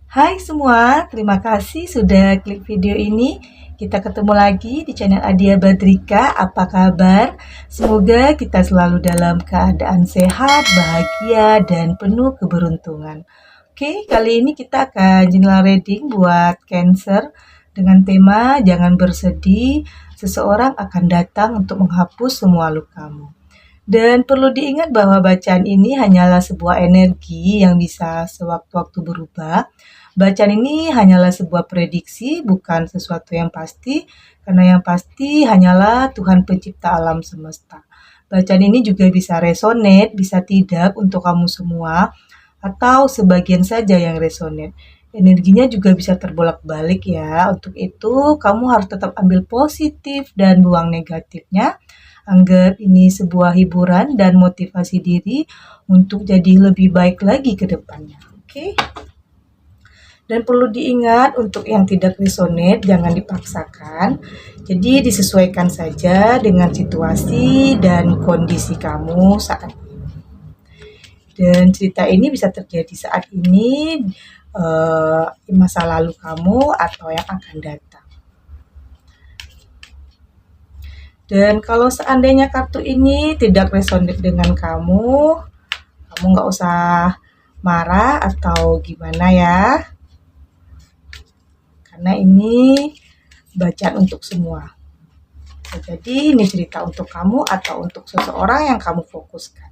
Hai semua, terima kasih sudah klik video ini. Kita ketemu lagi di channel Adia Badrika. Apa kabar? Semoga kita selalu dalam keadaan sehat, bahagia, dan penuh keberuntungan. Oke, kali ini kita akan general reading buat Cancer dengan tema Jangan Bersedih, seseorang akan datang untuk menghapus semua lukamu. Dan perlu diingat bahwa bacaan ini hanyalah sebuah energi yang bisa sewaktu-waktu berubah. Bacaan ini hanyalah sebuah prediksi, bukan sesuatu yang pasti, karena yang pasti hanyalah Tuhan Pencipta alam semesta. Bacaan ini juga bisa resonate, bisa tidak untuk kamu semua, atau sebagian saja yang resonate. Energinya juga bisa terbolak-balik ya. Untuk itu, kamu harus tetap ambil positif dan buang negatifnya. Anggap ini sebuah hiburan dan motivasi diri untuk jadi lebih baik lagi ke depannya. Oke? Dan perlu diingat untuk yang tidak resonate jangan dipaksakan. Jadi disesuaikan saja dengan situasi dan kondisi kamu saat ini. Dan cerita ini bisa terjadi saat ini, di masa lalu kamu atau yang akan datang. Dan kalau seandainya kartu ini tidak resonate dengan kamu nggak usah marah atau gimana ya. Karena ini bacaan untuk semua. Jadi ini cerita untuk kamu atau untuk seseorang yang kamu fokuskan.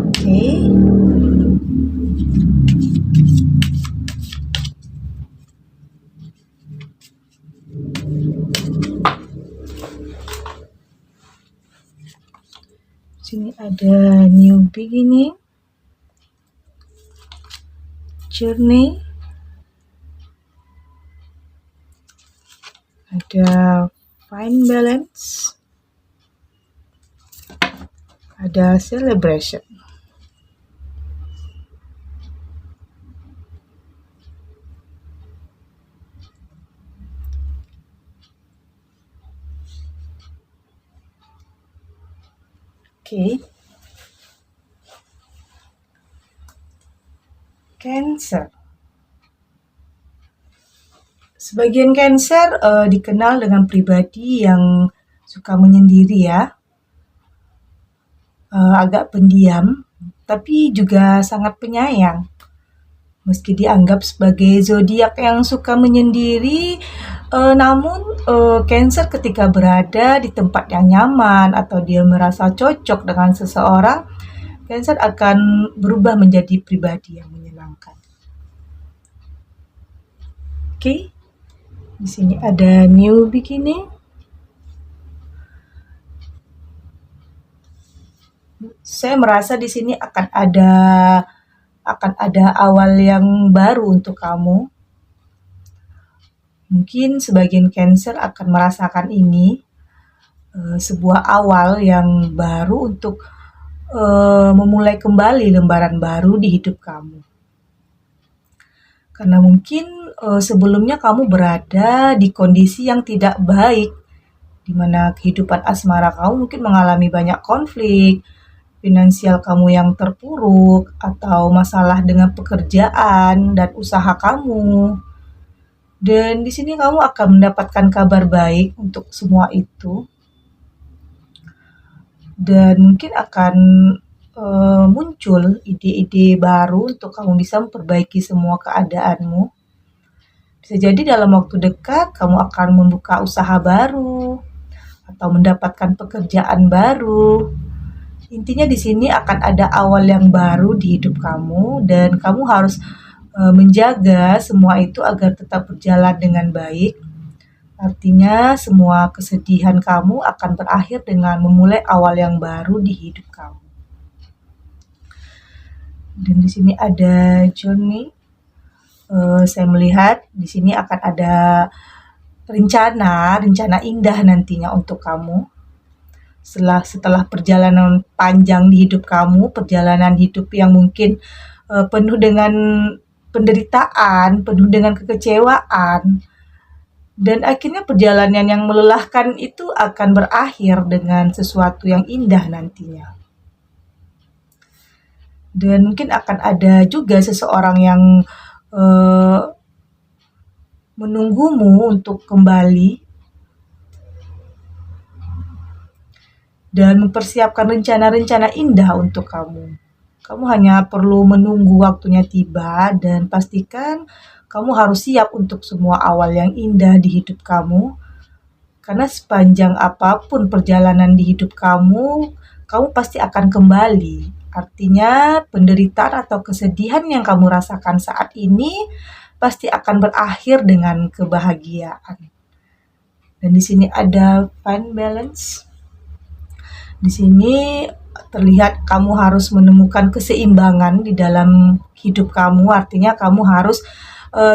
Oke. Sini ada new beginning, journey, ada fine balance, ada celebration. Oke. Cancer. Sebagian Cancer dikenal dengan pribadi yang suka menyendiri ya. Agak pendiam, tapi juga sangat penyayang. Meski dianggap sebagai zodiak yang suka menyendiri, namun Cancer ketika berada di tempat yang nyaman atau dia merasa cocok dengan seseorang, Cancer akan berubah menjadi pribadi yang menyenangkan. Oke, di sini ada new beginning. Saya merasa di sini akan ada awal yang baru untuk kamu. Mungkin sebagian Cancer akan merasakan ini sebuah awal yang baru untuk memulai kembali lembaran baru di hidup kamu. Karena mungkin sebelumnya kamu berada di kondisi yang tidak baik, di mana kehidupan asmara kamu mungkin mengalami banyak konflik, finansial kamu yang terpuruk, atau masalah dengan pekerjaan dan usaha kamu. Dan di sini kamu akan mendapatkan kabar baik untuk semua itu. Dan mungkin akan muncul ide-ide baru untuk kamu bisa memperbaiki semua keadaanmu. Bisa jadi dalam waktu dekat kamu akan membuka usaha baru atau mendapatkan pekerjaan baru. Intinya di sini akan ada awal yang baru di hidup kamu dan kamu harus menjaga semua itu agar tetap berjalan dengan baik. Artinya semua kesedihan kamu akan berakhir dengan memulai awal yang baru di hidup kamu. Dan di sini ada journey. Saya melihat di sini akan ada rencana indah nantinya untuk kamu. Setelah perjalanan panjang di hidup kamu, perjalanan hidup yang mungkin penuh dengan penderitaan, penuh dengan kekecewaan, dan akhirnya perjalanan yang melelahkan itu akan berakhir dengan sesuatu yang indah nantinya. Dan mungkin akan ada juga seseorang yang menunggumu untuk kembali dan mempersiapkan rencana-rencana indah untuk kamu. Kamu hanya perlu menunggu waktunya tiba dan pastikan kamu harus siap untuk semua awal yang indah di hidup kamu. Karena sepanjang apapun perjalanan di hidup kamu, kamu pasti akan kembali. Artinya penderitaan atau kesedihan yang kamu rasakan saat ini pasti akan berakhir dengan kebahagiaan. Dan di sini ada fine balance. Di sini terlihat kamu harus menemukan keseimbangan di dalam hidup kamu. Artinya kamu harus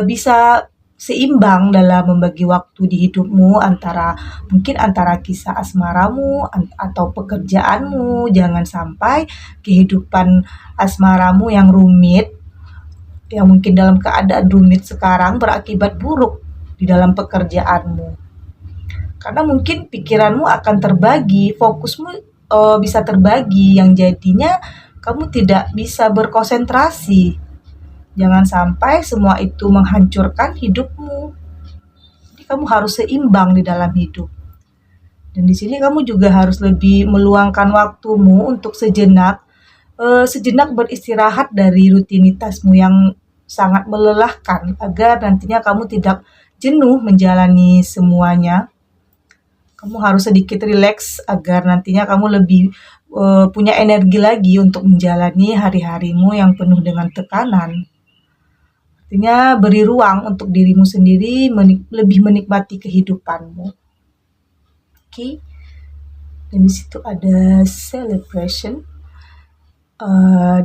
bisa seimbang dalam membagi waktu di hidupmu mungkin antara kisah asmaramu atau pekerjaanmu. Jangan sampai kehidupan asmaramu yang rumit, yang mungkin dalam keadaan rumit sekarang berakibat buruk di dalam pekerjaanmu. Karena mungkin pikiranmu akan terbagi, fokusmu bisa terbagi, yang jadinya kamu tidak bisa berkonsentrasi. Jangan sampai semua itu menghancurkan hidupmu. Jadi kamu harus seimbang di dalam hidup. Dan di sini kamu juga harus lebih meluangkan waktumu untuk sejenak beristirahat dari rutinitasmu yang sangat melelahkan, agar nantinya kamu tidak jenuh menjalani semuanya. Kamu harus sedikit rileks agar nantinya kamu lebih punya energi lagi untuk menjalani hari-harimu yang penuh dengan tekanan. Artinya beri ruang untuk dirimu sendiri lebih menikmati kehidupanmu. Oke. Dan di situ ada celebration.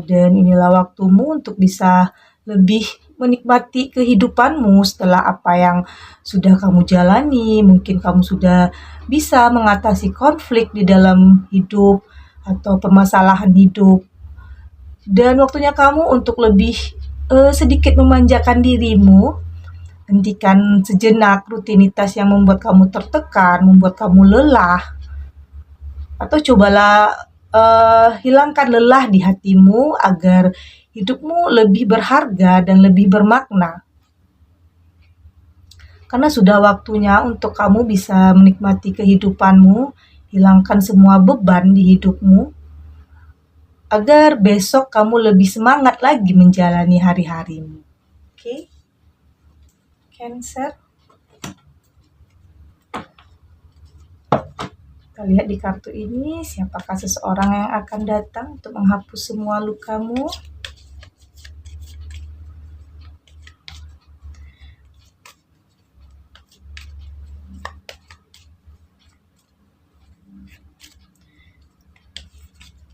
Dan inilah waktumu untuk bisa lebih menikmati kehidupanmu setelah apa yang sudah kamu jalani. Mungkin kamu sudah bisa mengatasi konflik di dalam hidup atau permasalahan hidup. Dan waktunya kamu untuk lebih sedikit memanjakan dirimu. Hentikan sejenak rutinitas yang membuat kamu tertekan, membuat kamu lelah. Atau cobalah hilangkan lelah di hatimu agar hidupmu lebih berharga dan lebih bermakna. Karena sudah waktunya untuk kamu bisa menikmati kehidupanmu, hilangkan semua beban di hidupmu, agar besok kamu lebih semangat lagi menjalani hari-harimu. Oke? Cancer. Kita lihat di kartu ini, siapakah seseorang yang akan datang untuk menghapus semua lukamu.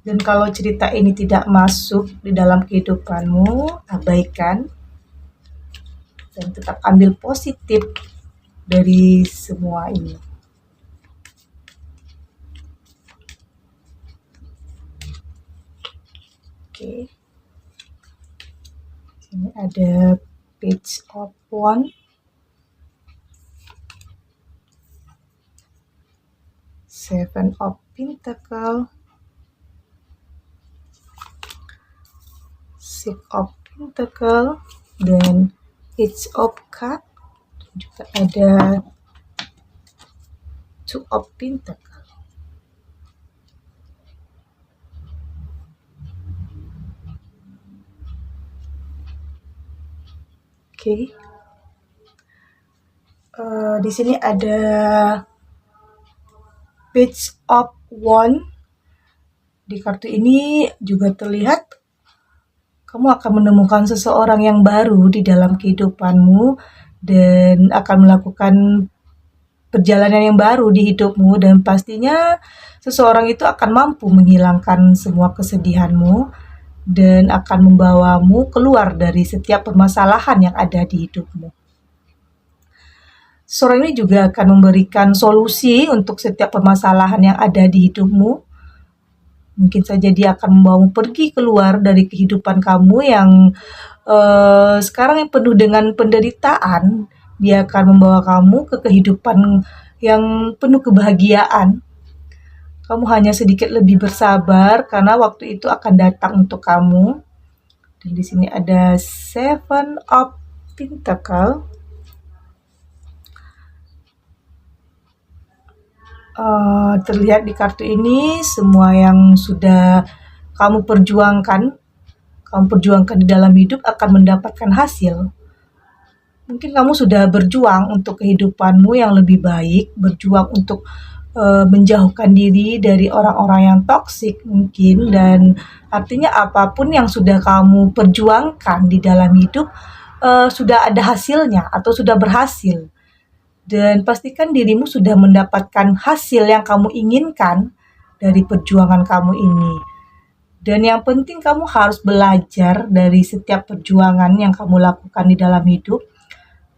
Dan kalau cerita ini tidak masuk di dalam kehidupanmu, abaikan dan tetap ambil positif dari semua ini. Oke. Sini ada Page of Wands, Seven of Pentacles, Six of Pentacles, dan Eight of Cups, juga ada Two of Pentacles. Oke. Di sini ada Page of Wands. Di kartu ini juga terlihat kamu akan menemukan seseorang yang baru di dalam kehidupanmu dan akan melakukan perjalanan yang baru di hidupmu, dan pastinya seseorang itu akan mampu menghilangkan semua kesedihanmu dan akan membawamu keluar dari setiap permasalahan yang ada di hidupmu. Seseorang ini juga akan memberikan solusi untuk setiap permasalahan yang ada di hidupmu. Mungkin saja dia akan membawamu pergi keluar dari kehidupan kamu yang sekarang yang penuh dengan penderitaan. Dia akan membawa kamu ke kehidupan yang penuh kebahagiaan. Kamu hanya sedikit lebih bersabar karena waktu itu akan datang untuk kamu. Dan di sini ada Seven of Pentacle. Terlihat di kartu ini semua yang sudah kamu perjuangkan di dalam hidup akan mendapatkan hasil. Mungkin kamu sudah berjuang untuk kehidupanmu yang lebih baik, berjuang untuk menjauhkan diri dari orang-orang yang toksik mungkin, dan artinya apapun yang sudah kamu perjuangkan di dalam hidup sudah ada hasilnya atau sudah berhasil. Dan pastikan dirimu sudah mendapatkan hasil yang kamu inginkan dari perjuangan kamu ini. Dan yang penting kamu harus belajar dari setiap perjuangan yang kamu lakukan di dalam hidup,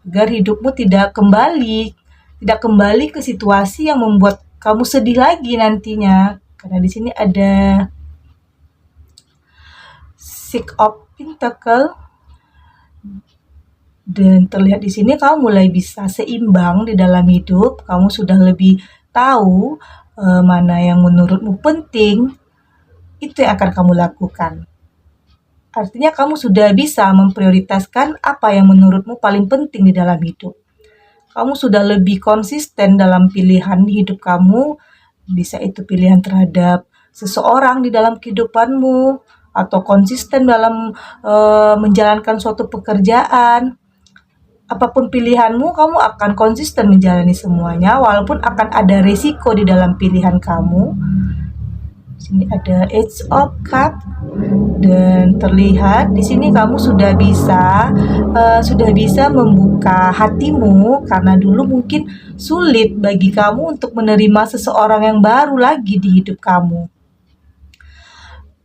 agar hidupmu tidak kembali ke situasi yang membuat kamu sedih lagi nantinya. Karena di sini ada Six of Pentacle. Dan terlihat di sini kamu mulai bisa seimbang di dalam hidup. Kamu sudah lebih tahu mana yang menurutmu penting, itu yang akan kamu lakukan. Artinya kamu sudah bisa memprioritaskan apa yang menurutmu paling penting di dalam hidup. Kamu sudah lebih konsisten dalam pilihan hidup kamu, bisa itu pilihan terhadap seseorang di dalam kehidupanmu, atau konsisten dalam menjalankan suatu pekerjaan. Apapun pilihanmu, kamu akan konsisten menjalani semuanya, walaupun akan ada resiko di dalam pilihan kamu. Sini ada Eight of Cups, dan terlihat di sini kamu sudah bisa membuka hatimu, karena dulu mungkin sulit bagi kamu untuk menerima seseorang yang baru lagi di hidup kamu.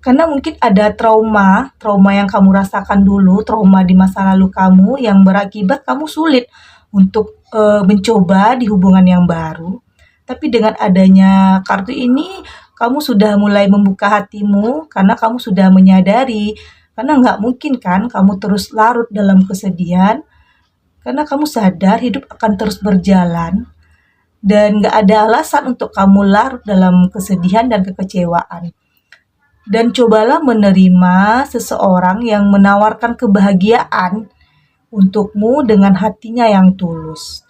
Karena mungkin ada trauma yang kamu rasakan dulu, trauma di masa lalu kamu yang berakibat kamu sulit untuk mencoba di hubungan yang baru. Tapi dengan adanya kartu ini, kamu sudah mulai membuka hatimu karena kamu sudah menyadari, karena nggak mungkin kan kamu terus larut dalam kesedihan, karena kamu sadar hidup akan terus berjalan dan nggak ada alasan untuk kamu larut dalam kesedihan dan kekecewaan. Dan cobalah menerima seseorang yang menawarkan kebahagiaan untukmu dengan hatinya yang tulus.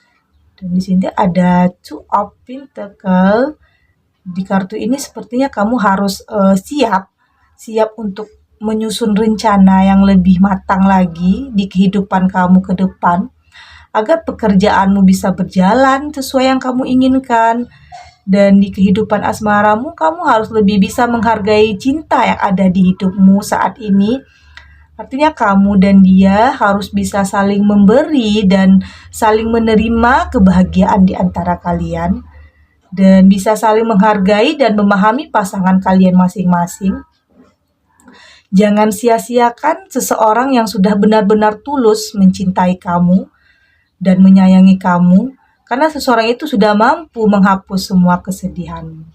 Dan di sini ada Two of Pentacle. Di kartu ini sepertinya kamu harus siap untuk menyusun rencana yang lebih matang lagi di kehidupan kamu ke depan, agar pekerjaanmu bisa berjalan sesuai yang kamu inginkan. Dan di kehidupan asmaramu, kamu harus lebih bisa menghargai cinta yang ada di hidupmu saat ini. Artinya kamu dan dia harus bisa saling memberi dan saling menerima kebahagiaan di antara kalian. Dan bisa saling menghargai dan memahami pasangan kalian masing-masing. Jangan sia-siakan seseorang yang sudah benar-benar tulus mencintai kamu dan menyayangi kamu, karena seseorang itu sudah mampu menghapus semua kesedihanmu.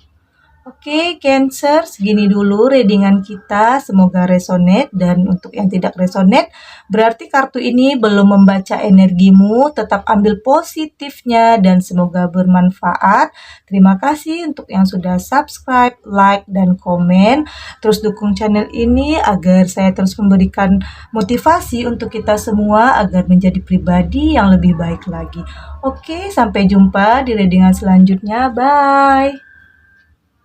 Oke, Cancer, segini dulu readingan kita. Semoga resonate, dan untuk yang tidak resonate, berarti kartu ini belum membaca energimu. Tetap ambil positifnya dan semoga bermanfaat. Terima kasih untuk yang sudah subscribe, like, dan komen. Terus dukung channel ini agar saya terus memberikan motivasi untuk kita semua agar menjadi pribadi yang lebih baik lagi. Oke, sampai jumpa di readingan selanjutnya. Bye!